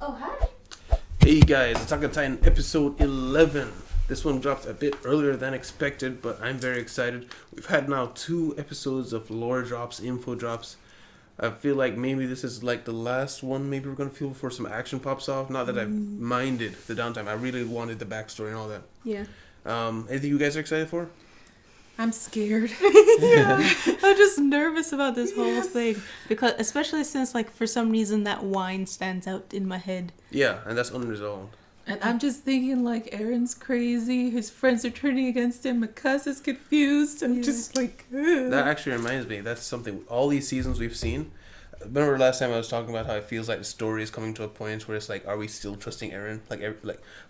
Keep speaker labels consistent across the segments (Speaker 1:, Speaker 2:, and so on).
Speaker 1: Oh, hi.
Speaker 2: Hey guys, Attack on Titan episode 11. This one dropped a bit earlier than expected, but I'm very excited. We've had now 2 episodes of lore drops, info drops. I feel like maybe this is like the last one maybe we're going to feel before some action pops off. Not that I've minded the downtime. I really wanted the backstory and all that.
Speaker 1: Yeah.
Speaker 2: Anything you guys are excited for?
Speaker 3: I'm scared.
Speaker 1: Yeah. I'm just nervous about this whole thing. Because, especially since, like, for some reason that wine stands out in my head.
Speaker 2: Yeah, and that's unresolved.
Speaker 3: And I'm just thinking, like, Aaron's crazy. His friends are turning against him. Mikasa's confused. I'm just like, ugh.
Speaker 2: That actually reminds me, that's something, all these seasons we've seen. Remember last time I was talking about how it feels like the story is coming to a point where it's like, are we still trusting Eren?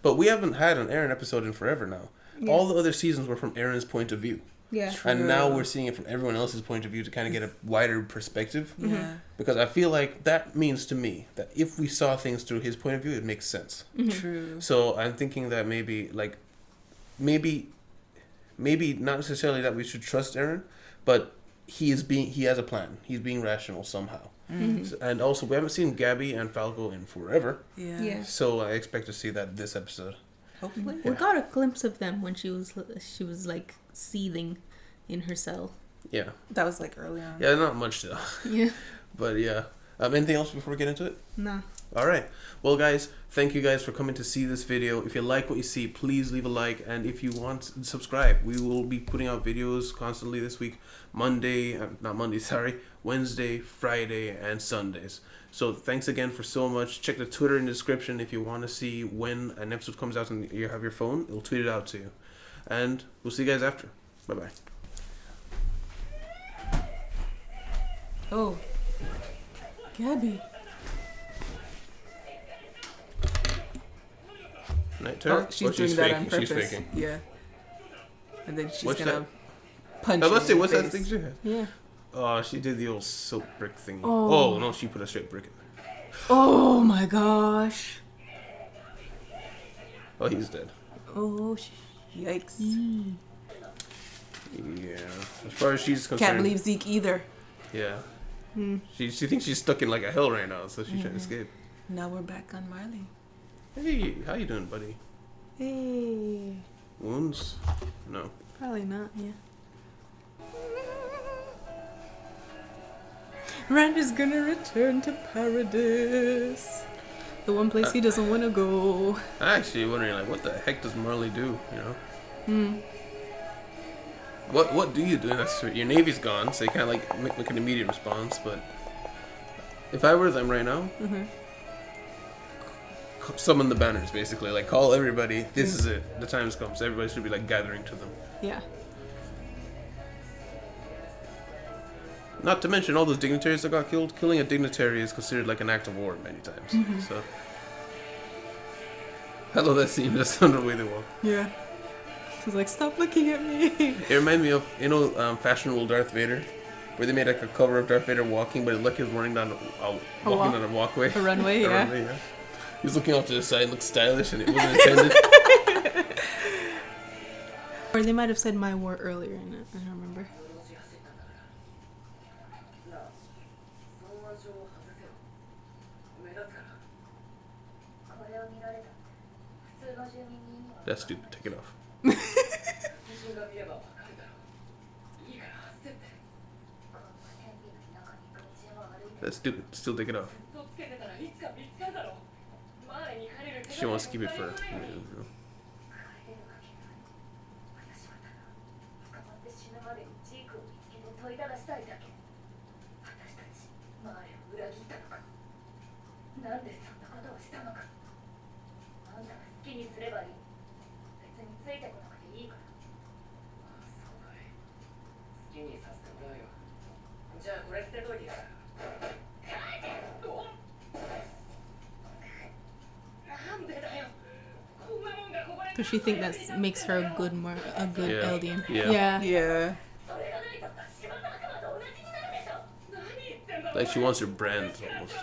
Speaker 2: But we haven't had an Eren episode in forever now. Yeah. All the other seasons were from Eren's point of view.
Speaker 1: Yeah.
Speaker 3: True.
Speaker 2: And now we're seeing it from everyone else's point of view to kind of get a wider perspective.
Speaker 3: Yeah.
Speaker 2: Because I feel like that means to me that if we saw things through his point of view, it makes sense.
Speaker 1: Mm-hmm.
Speaker 3: True.
Speaker 2: So I'm thinking that maybe not necessarily that we should trust Eren, but he has a plan. He's being rational somehow.
Speaker 1: Mm-hmm.
Speaker 2: And also, we haven't seen Gabby and Falco in forever.
Speaker 3: Yeah.
Speaker 2: So I expect to see that this episode.
Speaker 3: Hopefully.
Speaker 1: We got a glimpse of them when she was like seething in her cell.
Speaker 2: Yeah.
Speaker 3: That was like early on.
Speaker 2: Yeah, not much though.
Speaker 1: Yeah.
Speaker 2: But yeah. Anything else before we get into it?
Speaker 1: Nah.
Speaker 2: All right. Well, guys, thank you guys for coming to see this video. If you like what you see, please leave a like. And if you want, subscribe. We will be putting out videos constantly this week. Wednesday, Friday, and Sundays. So thanks again for so much. Check the Twitter in the description if you want to see when an episode comes out and you have your phone. It'll tweet it out to you. And we'll see you guys after. Bye-bye.
Speaker 3: Oh. Gabby.
Speaker 2: Night turn?
Speaker 3: Oh, she's doing that on purpose.
Speaker 2: She's faking.
Speaker 3: Yeah. And then she's
Speaker 2: What's
Speaker 3: gonna
Speaker 2: that?
Speaker 3: punch
Speaker 2: Let's
Speaker 3: you
Speaker 2: see,
Speaker 3: in
Speaker 2: what's
Speaker 3: the
Speaker 2: that
Speaker 3: face.
Speaker 2: thing she had?
Speaker 1: Yeah.
Speaker 2: Oh, she did the old soap brick thing.
Speaker 1: Oh.
Speaker 2: Oh, no, she put a straight brick in there.
Speaker 1: Oh my gosh.
Speaker 2: Oh, he's dead.
Speaker 1: Oh,
Speaker 3: Yikes.
Speaker 2: Yeah. As far as she's concerned.
Speaker 3: Can't believe Zeke either.
Speaker 2: Yeah. She thinks she's stuck in like a hell right now, so she's trying to escape.
Speaker 3: Now we're back on Marley.
Speaker 2: Hey, how you doing, buddy?
Speaker 1: Hey.
Speaker 2: Wounds? No.
Speaker 1: Probably not, yeah. Rand is gonna return to Paradise. The one place he doesn't want to go.
Speaker 2: I'm actually wondering, like, what the heck does Marley do, you know? What do you do in that situation? Your navy's gone, so you can't, like, make an immediate response, but... If I were them right now... Summon the banners, basically. Like, call everybody. This is it. The time's come, so everybody should be, like, gathering to them.
Speaker 1: Yeah.
Speaker 2: Not to mention all those dignitaries that got killed. Killing a dignitary is considered like an act of war many times. So, I love that scene. That's the way they walk.
Speaker 1: Yeah. She's like, stop looking at me.
Speaker 2: It reminded me of, fashionable Darth Vader, where they made like a cover of Darth Vader walking, but it looked like he was running down down a walkway.
Speaker 1: A runway,
Speaker 2: A
Speaker 1: yeah.
Speaker 2: runway, yeah. He was looking off to the side, looked stylish, and it wasn't intended.
Speaker 1: Or they might have said my war earlier in it. I don't remember.
Speaker 2: That's stupid. Take it off. That's stupid. Still take it off. She wants to keep it for...
Speaker 1: Does she think that makes her a good
Speaker 2: Yeah.
Speaker 1: Eldian?
Speaker 2: Yeah.
Speaker 3: Yeah.
Speaker 2: Like she wants her brand almost.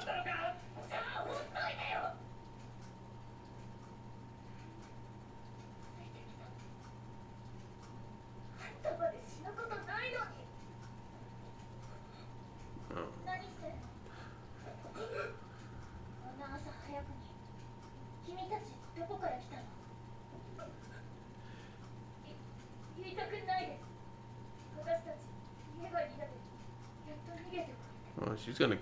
Speaker 2: Oh, she's gonna.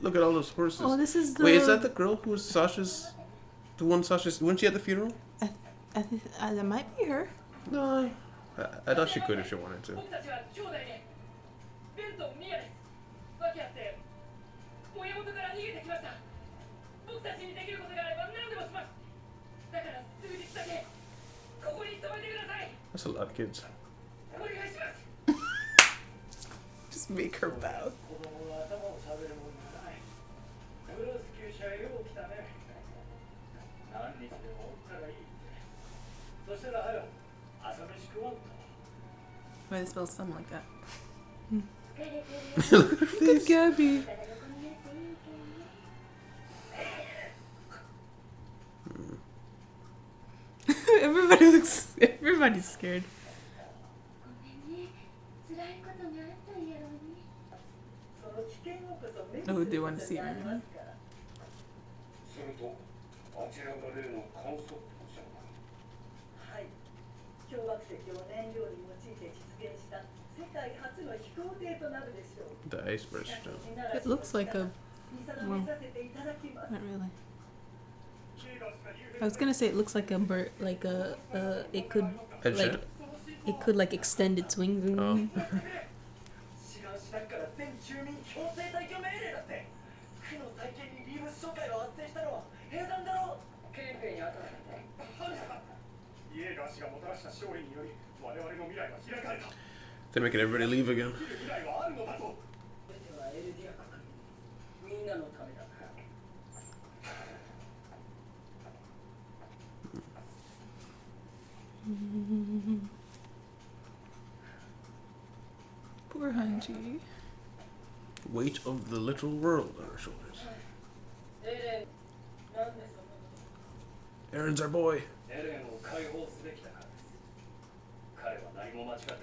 Speaker 2: Look at all those horses.
Speaker 1: Oh, this is the.
Speaker 2: Wait, is that the girl who was Sasha's? The one Sasha's. Wasn't she at the funeral?
Speaker 1: I think that might be her.
Speaker 2: No. I thought she could if she wanted to. That's a lot of kids.
Speaker 3: Just make her bow. Why they spell something like that?
Speaker 2: Look at her face.
Speaker 3: Gabby.
Speaker 1: Everybody's scared.
Speaker 3: Oh, they want to see her.
Speaker 2: The iceberg stone.
Speaker 1: It looks like a. Well, not really. I was gonna say it looks like a bird, like a. It could
Speaker 2: A
Speaker 1: like.
Speaker 2: jet?
Speaker 1: It could like extend its wings. And
Speaker 2: Oh. They're making everybody leave again.
Speaker 3: Poor Hanji.
Speaker 2: Weight of the literal world on our shoulders. Aaron's our boy.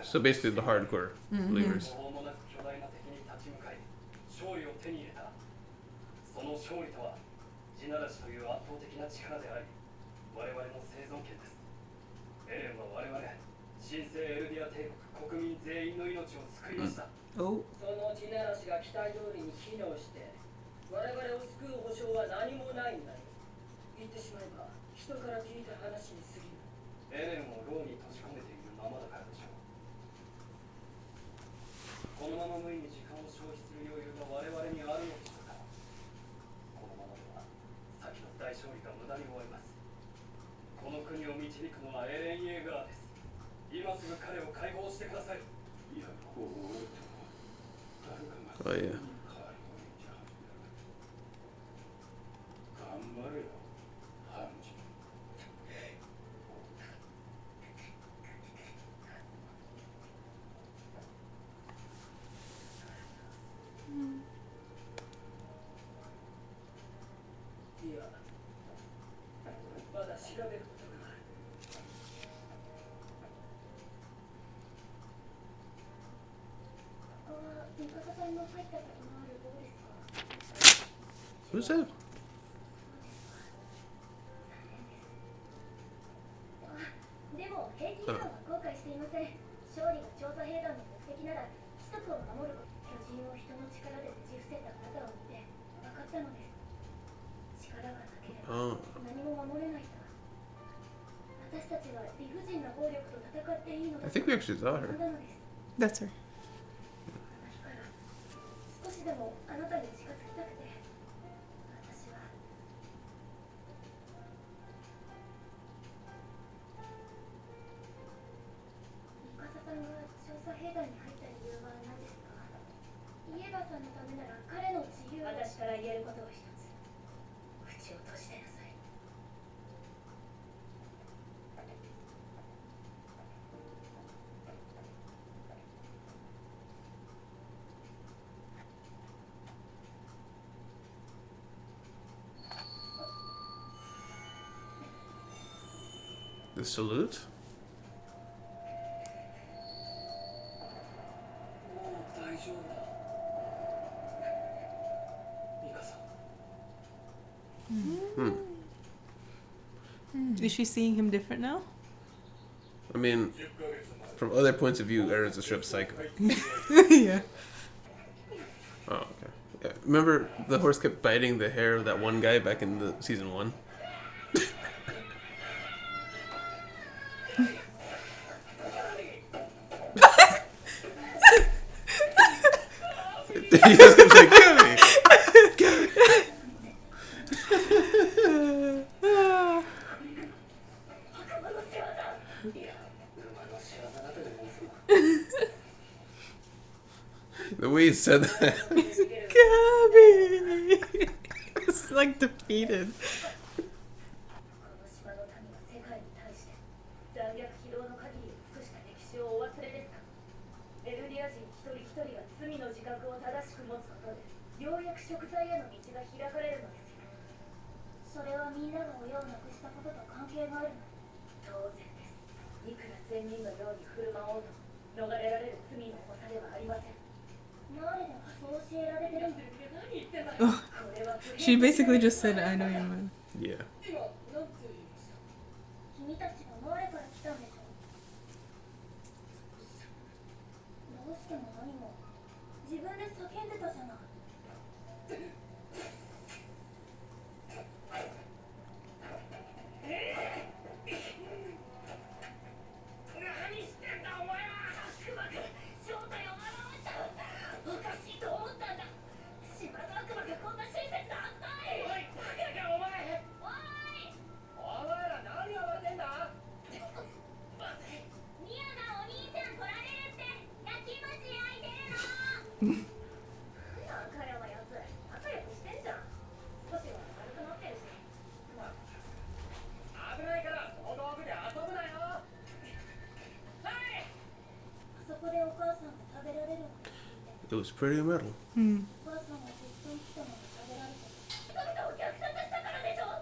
Speaker 2: So basically the hardcore believers.
Speaker 3: Oh.
Speaker 4: その地ならしが期待通りに機能して我々を救う保証は何もないんだよ。言ってしまえば人から聞いた話に過ぎない。エレンを牢に閉じ込めているままだからでしょう。このまま無意に時間を消費する余裕が我々にあるのでしょうか。このままでは先の大勝利が無駄に終わります。この国を導くのはエレン・イェーガーです。今すぐ彼を解放してください。いや、こう
Speaker 2: Oh yeah. Who's that?
Speaker 5: でも兵器違反は後悔していません。勝利が調査兵団の目的なら規則を守ること。巨人を人の力でねじ伏せたあなたを見て分かったのです。力がなければ何も守れないと。私たちは理不尽な暴力と戦っていいのだ。
Speaker 2: I think we actually saw her.
Speaker 1: That's her.
Speaker 5: 少しでもあなたに近づきたくて。私はミカサさんが調査兵団に入った理由は何ですか？イエガーさんのためなら彼の自由を。私から言えることを一つ。口を閉じてなさい。
Speaker 2: The salute?
Speaker 4: もう大丈夫だ。ミカさん。
Speaker 1: Is she seeing him different now?
Speaker 2: I mean, from other points of view, Eren's a strip psycho.
Speaker 1: Yeah.
Speaker 2: Oh, okay. Yeah. Remember the horse kept biting the hair of that one guy back in the season 1? He just kept saying, "Gummy!" The way he said that.
Speaker 1: Gabby! It's like defeated.
Speaker 5: この島の民は世界に対して残虐非道の限りを尽くした歴史をお忘れですか。エルディア人一人一人が罪の自覚を正しく持つことでようやく贖罪への道が開かれるのですよ。それはみんなが親を亡くしたことと関係があるの。当然です。いくら善人のように振る舞おうと逃れられる罪の重さではありません。マーレではそう教えられてるんだ。何言ってんだよ。
Speaker 1: Oh, she basically just said, I know your mind.
Speaker 2: Yeah.
Speaker 4: 今なんて言いました。
Speaker 5: 君たちがマーレから来たんでしょ。どうしても何も自分で叫んでたじゃない。何してんだお前は。悪魔が正体を現した。おかしいと思ったんだ。島の悪魔がこんな親切なはずない。おいバカかお前。おいお前ら何暴れてんだ。ミアがお兄ちゃん来られるって焼きもち焼いてるの。なんかやばいやつ仲良くしてんじゃん。少しは軽くなってるし。危ないからその道具で遊ぶなよ。はい。あそこでお母さんが食べられるの。
Speaker 2: It was pretty metal.
Speaker 5: お母さんがずっと生きたのに食べられて人々を虐殺したからでしょ。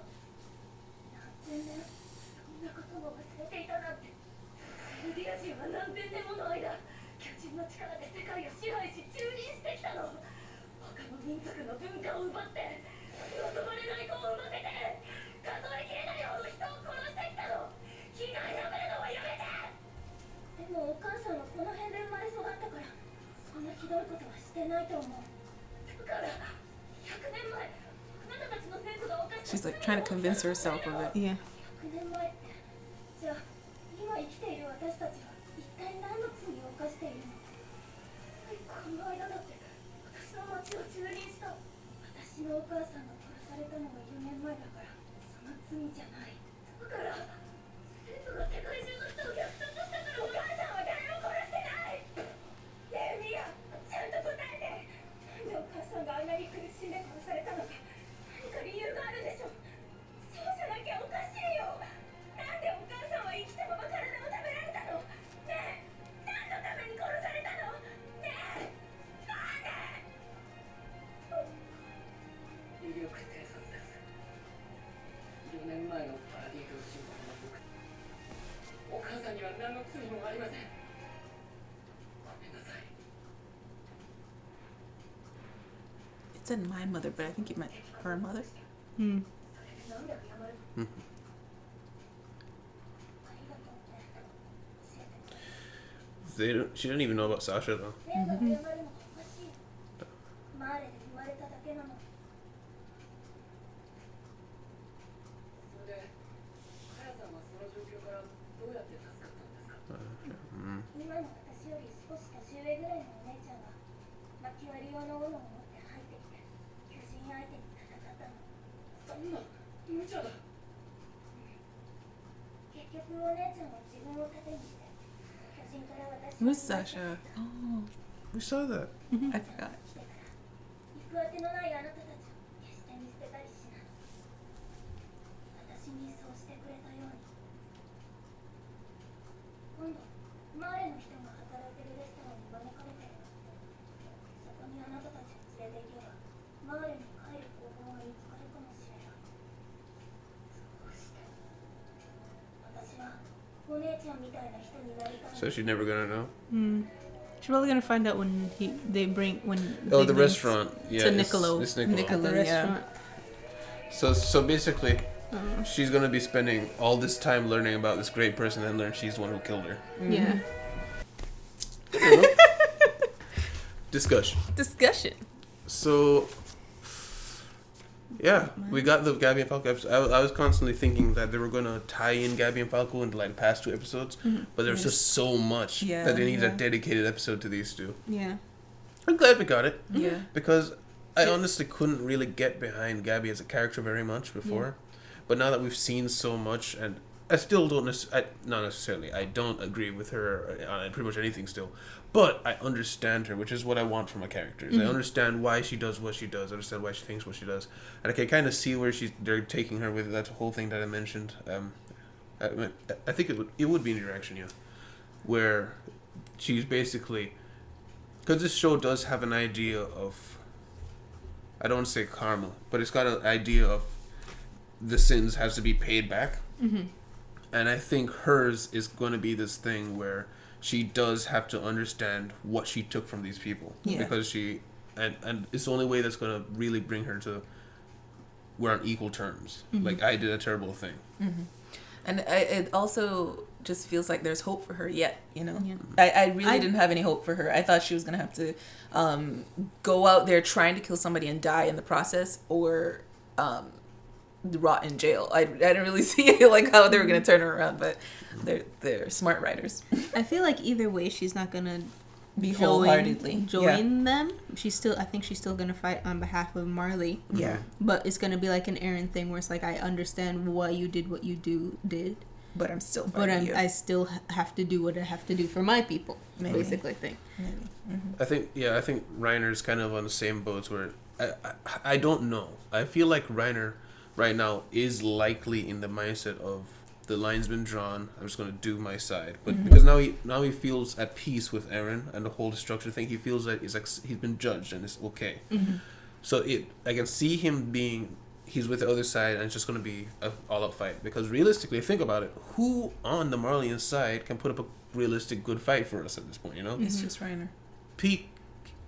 Speaker 5: 何千年そんなことも忘れていたなんて。エルディア人は何千年もの間巨人の力で世界を支配し蹂躙してきたの。他の民族の文化を奪って望まれない子を産ませて数えきれないほど人を殺してきたの。被害者ぶるのはやめて。でもお母さんはこの辺で生まれ育ったからそんなひどいことはしてないと思う。だから100年前あなたたちの先祖が犯した。
Speaker 3: She's like trying to convince herself of it.
Speaker 1: Yeah.
Speaker 5: 100年前ってじゃあ今生きている私たちは一体何の罪を犯しているの。この間だって私の町を蹂躙した。私のお母さんが殺されたのが4年前だからその罪じゃない。だから先祖が世界中の人を虐殺したからお母さんは誰も殺してない。ねえミアちゃんと答えて。なんでお母さんがあんなに苦しんで殺されたのか何か理由があるでしょ。そうじゃなきゃおかしいよ。なんでお母さんは生きたまま体を食べられたの。ねえ何のために殺されたの。ねえなんで。
Speaker 4: 威力偵察です。4年前のパラディ島侵攻の僕、お母さんには何の罪もありません。ごめんなさい。
Speaker 3: It said my mother, but I think it meant her mother.
Speaker 5: それでなんで謝るの。
Speaker 2: Mhm.
Speaker 5: ありがとうって教えて。
Speaker 2: She didn't even know about Sasha though.
Speaker 5: ねえが謝るのがおかしい。マーレで生まれただけなの。
Speaker 4: それで、カヤさんはその状況からどうやって助かったんですか。
Speaker 5: 今の私より少し年上ぐらいのお姉ちゃんが薪割り用の斧を持って入ってきて巨人相手に戦ったの。
Speaker 4: そんな無茶だ。
Speaker 5: 結局お姉ちゃんは自分を盾にして巨人から私
Speaker 3: Who's Sasha? Oh,
Speaker 2: We saw that.
Speaker 3: I forgot.
Speaker 5: 行く当てのないあなたたちを決して見捨てたりしない。私にそうしてくれたように。今度マーレの人が働いてるレストランに招かれてるの。そこにあなたたちを連れて行けばマーレに帰る方法が見つかるかもしれない。そうして私はたいな人になりたい。
Speaker 2: So she's never gonna know.
Speaker 1: She's probably gonna find out when they bring
Speaker 2: Oh,
Speaker 1: they
Speaker 2: the
Speaker 1: bring
Speaker 2: restaurant. Yeah,
Speaker 1: to
Speaker 2: it's
Speaker 1: Niccolo.
Speaker 2: Niccolo.
Speaker 1: the
Speaker 3: Yeah.
Speaker 1: restaurant.
Speaker 2: So basically, she's gonna be spending all this time learning about this great person and learn she's the one who killed her.
Speaker 1: Yeah.
Speaker 2: Discussion. So, yeah, we got the Gabby and Falco episode. I was constantly thinking that they were going to tie in Gabby and Falco into like the past 2 episodes, but there's just so much that they need a dedicated episode to these 2.
Speaker 1: Yeah.
Speaker 2: I'm glad we got it
Speaker 3: Yeah.
Speaker 2: because I honestly couldn't really get behind Gabby as a character very much before, but now that we've seen so much, and I still don't not necessarily, I don't agree with her on pretty much anything still, but I understand her, which is what I want from my characters. I understand why she does what she does. I understand why she thinks what she does, and I can kind of see where they're taking her with that whole thing that I mentioned. I think it would be in the direction, yeah, where she's basically, because this show does have an idea of, I don't want to say karma, but it's got an idea of the sins has to be paid back. And I think hers is going to be this thing where she does have to understand what she took from these people.
Speaker 3: Yeah.
Speaker 2: Because and it's the only way that's going to really bring her to, we're on equal terms. Like, I did a terrible thing.
Speaker 3: And it also just feels like there's hope for her yet, you know?
Speaker 1: Yeah.
Speaker 3: I really didn't have any hope for her. I thought she was going to have to go out there trying to kill somebody and die in the process, or rot in jail. I didn't really see like how they were going to turn her around, but they're smart writers.
Speaker 1: I feel like either way, she's not gonna
Speaker 3: Be wholeheartedly.
Speaker 1: join them. I think she's still gonna fight on behalf of Marley.
Speaker 3: Yeah.
Speaker 1: But it's gonna be like an Aaron thing where it's like, I understand why you did what you did,
Speaker 3: But I'm still
Speaker 1: but
Speaker 3: fighting you.
Speaker 1: I still have to do what I have to do for my people.
Speaker 3: Maybe.
Speaker 1: Basically, thing.
Speaker 3: Maybe.
Speaker 2: I think Reiner's kind of on the same boat where I don't know. I feel like Reiner right now is likely in the mindset of, the line's been drawn, I'm just going to do my side. But because now he feels at peace with Aaron and the whole destruction thing, he feels that he's been judged and it's okay. So I can see him he's with the other side and it's just going to be an all-out fight. Because realistically, think about it, who on the Marleyan side can put up a realistic good fight for us at this point, you know?
Speaker 3: It's just Reiner.
Speaker 2: Pete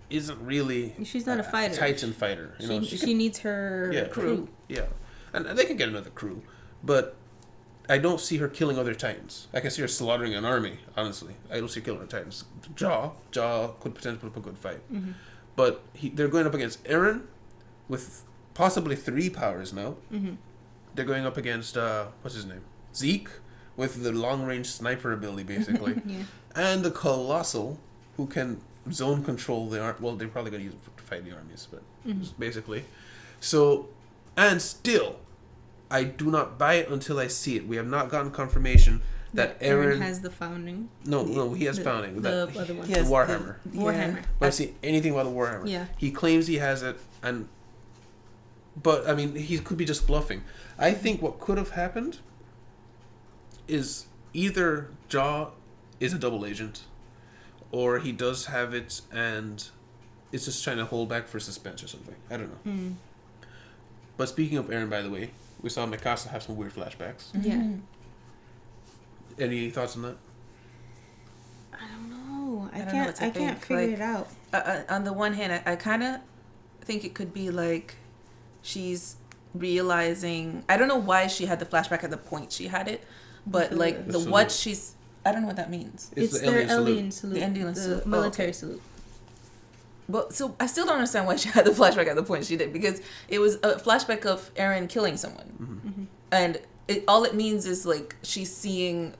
Speaker 2: isn't really...
Speaker 1: She's not a fighter.
Speaker 2: Titan fighter. You know?
Speaker 1: She needs her crew.
Speaker 2: Yeah. And they can get another crew. But I don't see her killing other Titans. I can see her slaughtering an army, honestly. I don't see her killing other Titans. Jaw could potentially put up a good fight. But they're going up against Eren with possibly 3 powers now. They're going up against, what's his name? Zeke, with the long-range sniper ability, basically.
Speaker 1: Yeah.
Speaker 2: And the Colossal, who can zone control the army. Well, they're probably going to use it to fight the armies, but basically. So, and still, I do not buy it until I see it. We have not gotten confirmation that Eren
Speaker 1: has the founding.
Speaker 2: No, he has founding.
Speaker 1: The other one.
Speaker 2: The Warhammer.
Speaker 1: Warhammer.
Speaker 2: I see anything about the Warhammer.
Speaker 1: Yeah.
Speaker 2: He claims he has it, but I mean, he could be just bluffing. I think what could have happened is either Jaw is a double agent, or he does have it and it's just trying to hold back for suspense or something. I don't know. But speaking of Eren, by the way, we saw Mikasa have some weird flashbacks.
Speaker 1: Yeah.
Speaker 2: Any thoughts on that?
Speaker 1: I don't know. I
Speaker 3: don't know
Speaker 1: can't.
Speaker 3: what to
Speaker 1: I can't
Speaker 3: think.
Speaker 1: figure
Speaker 3: Like,
Speaker 1: it out.
Speaker 3: On the one hand, I kind of think it could be like she's realizing. I don't know why she had the flashback at the point she had it, but like
Speaker 2: The
Speaker 3: what
Speaker 2: salute.
Speaker 3: she's. I don't know what that means.
Speaker 1: It's
Speaker 2: the
Speaker 1: their
Speaker 2: alien salute.
Speaker 1: alien salute.
Speaker 3: The alien
Speaker 1: the
Speaker 3: salute. Oh,
Speaker 1: military
Speaker 3: okay.
Speaker 1: salute.
Speaker 3: But so I still don't understand why she had the flashback at the point she did, because it was a flashback of Eren killing someone, and all it means is like she's seeing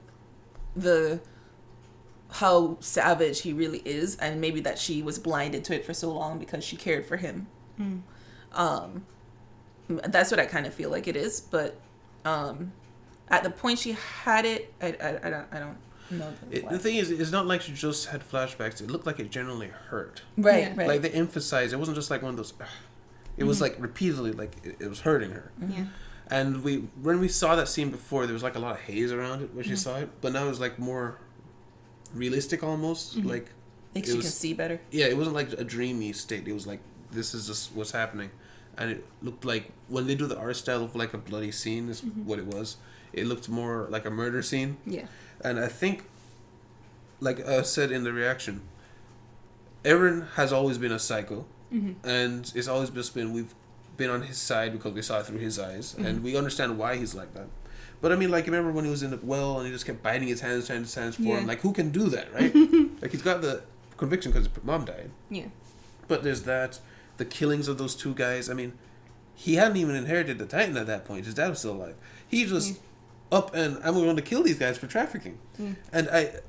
Speaker 3: how savage he really is, and maybe that she was blinded to it for so long because she cared for him. That's what I kind of feel like it is, but at the point she had it, I don't know.
Speaker 2: The thing is, it's not like she just had flashbacks. It looked like it generally hurt.
Speaker 3: Right,
Speaker 1: Yeah.
Speaker 3: right.
Speaker 2: Like they emphasized, it wasn't just like one of those. It was like repeatedly, like it was hurting her.
Speaker 1: Yeah.
Speaker 2: And when we saw that scene before, there was like a lot of haze around it when she saw it, but now it was like more realistic almost. Like
Speaker 3: Like
Speaker 2: it
Speaker 3: she
Speaker 2: was-
Speaker 3: can see better.
Speaker 2: yeah, it wasn't like a dreamy state. It was like, this is just what's happening. And it looked like, when they do the art style of like a bloody scene is what it was, it looked more like a murder scene.
Speaker 1: Yeah.
Speaker 2: And I think like I said in the reaction, Eren has always been a psycho, and it's always just been we've been on his side because we saw it through his eyes, and we understand why he's like that. But I mean, like, remember when he was in the well and he just kept biting his hands, trying to transform? Like, who can do that, right? Like, he's got the conviction because his mom died.
Speaker 1: Yeah.
Speaker 2: But there's that, the killings of those two guys. I mean, he hadn't even inherited the Titan at that point. His dad was still alive. He just up and I'm going to kill these guys for trafficking. And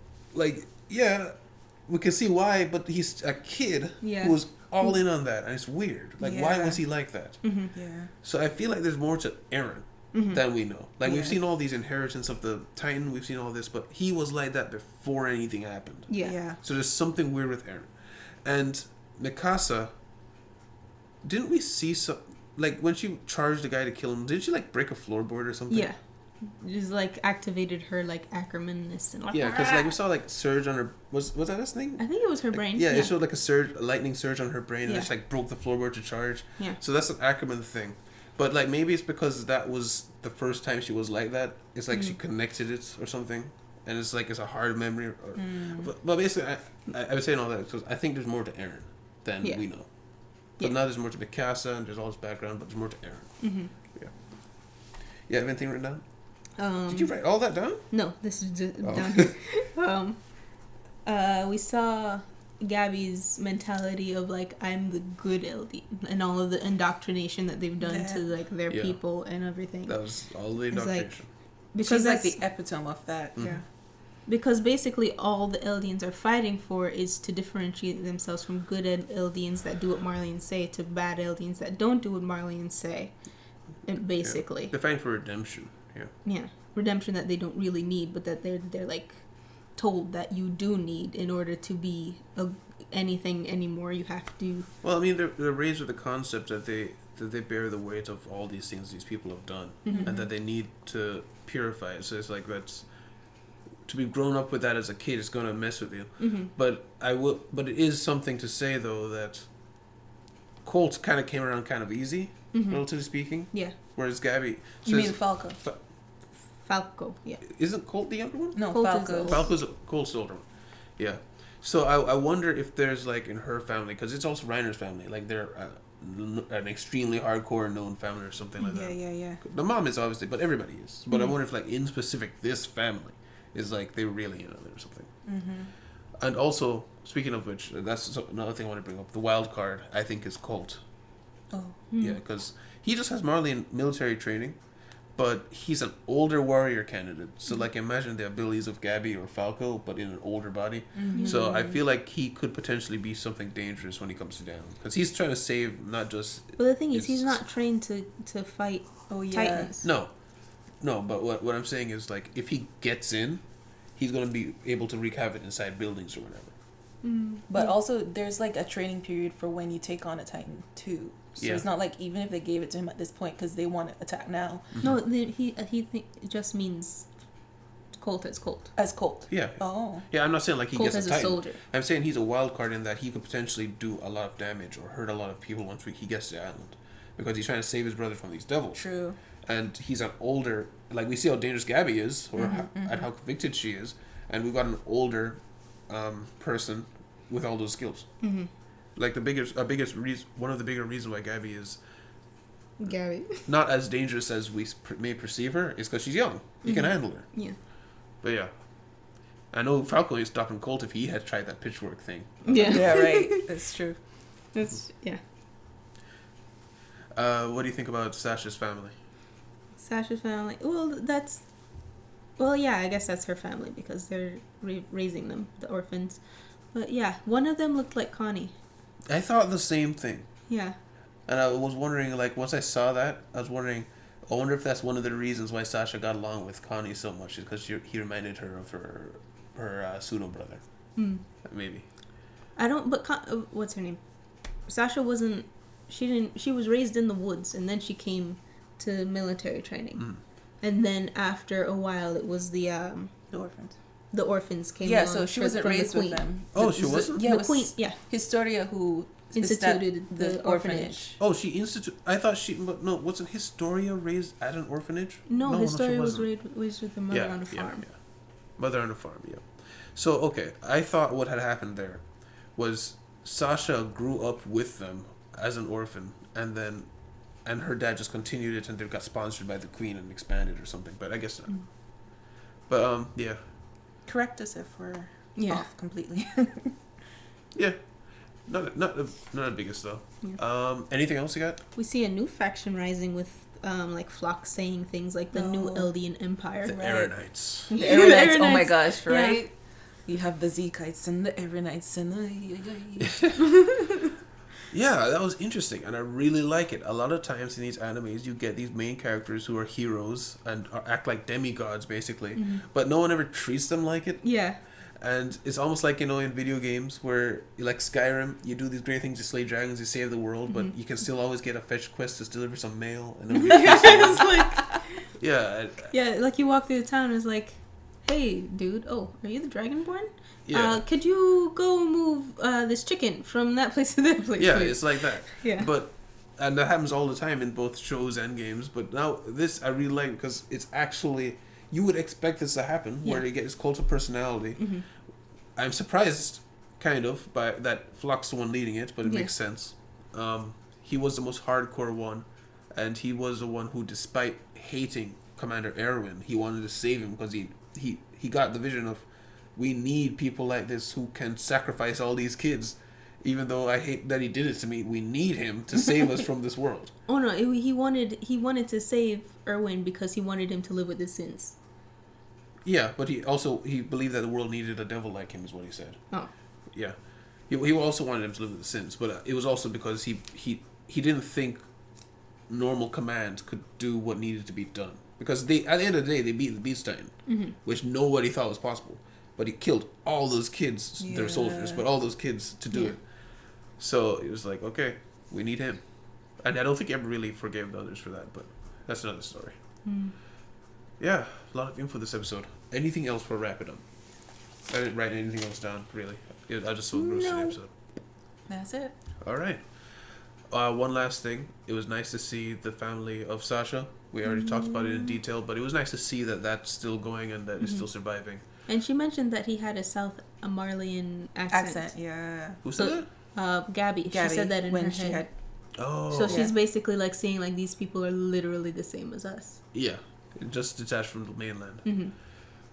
Speaker 2: we can see why, but he's a kid who was all in on that, and it's weird. Like, why was he like that?
Speaker 3: Yeah.
Speaker 2: So I feel like there's more to Eren than we know. Like, we've seen all these inheritance of the Titan, we've seen all this, but he was like that before anything happened.
Speaker 3: Yeah.
Speaker 2: So there's something weird with Eren. And Mikasa, didn't we see some, like, when she charged the guy to kill him, didn't she, like, break a floorboard or something?
Speaker 1: Yeah. Just, like, activated her, like, Ackerman-ness and like...
Speaker 2: Yeah, because, like, we saw, like, surge on her... Was that this thing?
Speaker 1: I think it was her brain.
Speaker 2: Yeah, it showed, like, a lightning surge on her brain, and it just, like, broke the floorboard to charge.
Speaker 1: Yeah.
Speaker 2: So that's an Ackerman thing. But, like, maybe it's because that was the first time she was like that. It's like she connected it or something. And it's, like, it's a hard memory. But basically, I was saying all that because I think there's more to Eren than we know. But now there's more to Mikasa, and there's all this background, but there's more to Eren. Yeah. You have anything written down? Did you write all that down?
Speaker 1: No, this is just down here. We saw Gabby's mentality of, like, I'm the good LD, and all of the indoctrination that they've done to, like, their people and everything.
Speaker 2: That was all the indoctrination.
Speaker 3: Because
Speaker 1: Because
Speaker 3: she's like
Speaker 1: that's
Speaker 3: the epitome of that.
Speaker 1: yeah. Because basically all the Eldians are fighting for is to differentiate themselves from good Eldians that do what Marleyan say to bad Eldians that don't do what Marleyan say. And basically.
Speaker 2: They're fighting for redemption.
Speaker 1: Yeah. Redemption that they don't really need, but that they're like told that you do need in order to be anything anymore. You have to.
Speaker 2: Well, I mean, they're raised with the concept that they bear the weight of all these things these people have done, and that they need to purify it. So it's like that's to be grown up with that as a kid is going to mess with you. But it is something to say though that Colt kind of came around kind of easy, relatively speaking.
Speaker 1: Yeah.
Speaker 2: Whereas Gabby.
Speaker 3: You mean Falco?
Speaker 1: Falco, yeah.
Speaker 2: Isn't Colt the younger one?
Speaker 3: No,
Speaker 1: Colt
Speaker 3: Falco.
Speaker 2: Falco's Colt's the older one. Yeah. So I wonder if there's like in her family, because it's also Reiner's family, like they're an extremely hardcore known family or something like that.
Speaker 3: Yeah.
Speaker 2: The mom is obviously, but everybody is. But I wonder if like in specific this family is like they're really in on it or something. And also, speaking of which, that's another thing I want to bring up. The wild card, I think, is Colt.
Speaker 3: Oh.
Speaker 2: Yeah, because he just has Marley military training, but he's an older warrior candidate. So, like, imagine the abilities of Gabby or Falco, but in an older body. So, I feel like he could potentially be something dangerous when he comes down. Because he's trying to save not just...
Speaker 1: But the thing is, he's not trained to fight Titans.
Speaker 2: No, but what I'm saying is, like, if he gets in, he's going to be able to wreak havoc inside buildings or whatever.
Speaker 3: But also, there's like a training period for when you take on a Titan too. So it's not like even if they gave it to him at this point because they want to attack now.
Speaker 1: No, he it just means Colt as Colt.
Speaker 3: As Colt.
Speaker 2: Yeah.
Speaker 3: Oh.
Speaker 2: Yeah, I'm not saying like he
Speaker 1: Colt
Speaker 2: gets
Speaker 1: as
Speaker 2: a
Speaker 1: a
Speaker 2: Titan.
Speaker 1: soldier.
Speaker 2: I'm saying he's a wild card in that he could potentially do a lot of damage or hurt a lot of people once he gets to the island, because he's trying to save his brother from these devils.
Speaker 3: True.
Speaker 2: And he's an older, like we see how dangerous Gabby is, or and how convicted she is, and we've got an older person with all those skills. Like one of the bigger reasons why Gabby is not as dangerous as we may perceive her is because she's young. You can handle her.
Speaker 1: Yeah.
Speaker 2: But yeah, I know Falco is stopping Colt if he had tried that pitchfork thing.
Speaker 1: Yeah.
Speaker 3: Yeah, right. That's true.
Speaker 1: That's yeah.
Speaker 2: What do you think about Sasha's family?
Speaker 1: Sasha's family. Well, yeah, I guess that's her family because they're raising them, the orphans. But yeah, one of them looked like Connie.
Speaker 2: I thought the same thing.
Speaker 1: Yeah.
Speaker 2: And I was wondering, like, once I saw that, I wonder if that's one of the reasons why Sasha got along with Connie so much, is because he reminded her of her pseudo brother. Maybe.
Speaker 1: I don't. But what's her name? Sasha wasn't. She was raised in the woods, and then she came to military training, and then after a while, it was the
Speaker 3: orphans.
Speaker 1: The orphans came.
Speaker 3: Yeah,
Speaker 1: along
Speaker 3: so she wasn't raised with them.
Speaker 2: Oh, she wasn't?
Speaker 3: Yeah,
Speaker 1: the queen. Yeah,
Speaker 3: Historia who
Speaker 1: instituted the orphanage.
Speaker 2: Oh, she I thought no, wasn't Historia raised at an orphanage?
Speaker 1: No, Historia
Speaker 2: she
Speaker 1: was
Speaker 2: wasn't.
Speaker 1: raised with her mother on a farm.
Speaker 2: Yeah. Mother on a farm, yeah. So, okay, I thought what had happened there was Sasha grew up with them as an orphan, and her dad just continued it, and they got sponsored by the queen and expanded or something. But I guess not. But yeah,
Speaker 3: Correct us if we're
Speaker 1: Yeah.
Speaker 3: off completely.
Speaker 2: yeah, not the biggest though.
Speaker 1: Yeah.
Speaker 2: Anything else you got?
Speaker 1: We see a new faction rising with like Flock saying things like the new Eldian Empire.
Speaker 2: The Aaronites.
Speaker 3: The Aaronites, oh my
Speaker 1: Aaronites.
Speaker 3: gosh,
Speaker 1: Yeah.
Speaker 3: right? You have the Zekites and the Aaronites and the...
Speaker 2: Yeah, that was interesting, and I really like it. A lot of times in these animes, you get these main characters who are heroes and act like demigods, basically, but no one ever treats them like it.
Speaker 1: Yeah.
Speaker 2: And it's almost like, in video games where, like Skyrim, you do these great things, you slay dragons, you save the world, but you can still always get a fetch quest to deliver some mail. And then
Speaker 1: It's like,
Speaker 2: yeah.
Speaker 1: yeah, like you walk through the town and it's like, hey, dude, oh, are you the Dragonborn?
Speaker 2: Yeah.
Speaker 1: Could you go move this chicken from that place to that place?
Speaker 2: Yeah,
Speaker 1: please?
Speaker 2: it's like that.
Speaker 1: Yeah.
Speaker 2: And that happens all the time in both shows and games. But now this I really like because it's actually, you would expect this to happen where they get this cult of personality. I'm surprised, kind of, by that Flock's the one leading it, but it makes sense. He was the most hardcore one, and he was the one who, despite hating Commander Erwin, he wanted to save him because he got the vision of, we need people like this who can sacrifice all these kids. Even though I hate that he did it to me, we need him to save us from this world.
Speaker 1: Oh no, he wanted to save Erwin because he wanted him to live with his sins.
Speaker 2: Yeah, but he believed that the world needed a devil like him, is what he said.
Speaker 1: Oh.
Speaker 2: Yeah. He also wanted him to live with the sins, but it was also because he didn't think normal command could do what needed to be done. Because at the end of the day, they beat the Beast Titan, which nobody thought was possible. But he killed all those kids, their soldiers, but all those kids to do it. So it was like, okay, we need him. And I don't think he ever really forgave the others for that, but that's another story. Yeah, a lot of info this episode. Anything else for wrap it up? I didn't write anything else down, really. I just so engrossed in the episode.
Speaker 3: That's it.
Speaker 2: All right. One last thing. It was nice to see the family of Sasha. We already talked about it in detail, but it was nice to see that that's still going and that it's still surviving.
Speaker 1: And she mentioned that he had a South Marleyan accent.
Speaker 3: Yeah.
Speaker 2: Who said that?
Speaker 1: Gabby. She said that in
Speaker 3: when
Speaker 1: her
Speaker 3: she
Speaker 1: head.
Speaker 3: had...
Speaker 2: Oh.
Speaker 1: So she's basically like saying like these people are literally the same as us.
Speaker 2: Yeah. Just detached from the mainland.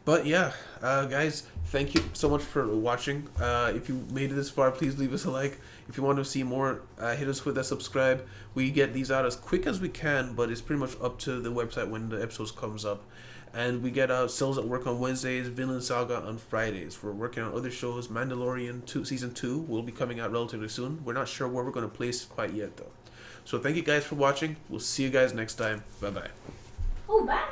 Speaker 2: But yeah, guys, thank you so much for watching. If you made it this far, please leave us a like. If you want to see more, hit us with a subscribe. We get these out as quick as we can, but it's pretty much up to the website when the episodes comes up. And we get Cells at Work on Wednesdays, Vinland Saga on Fridays. We're working on other shows. Mandalorian Season 2 will be coming out relatively soon. We're not sure where we're going to place it quite yet, though. So thank you guys for watching. We'll see you guys next time. Bye-bye.
Speaker 5: Oh, bye.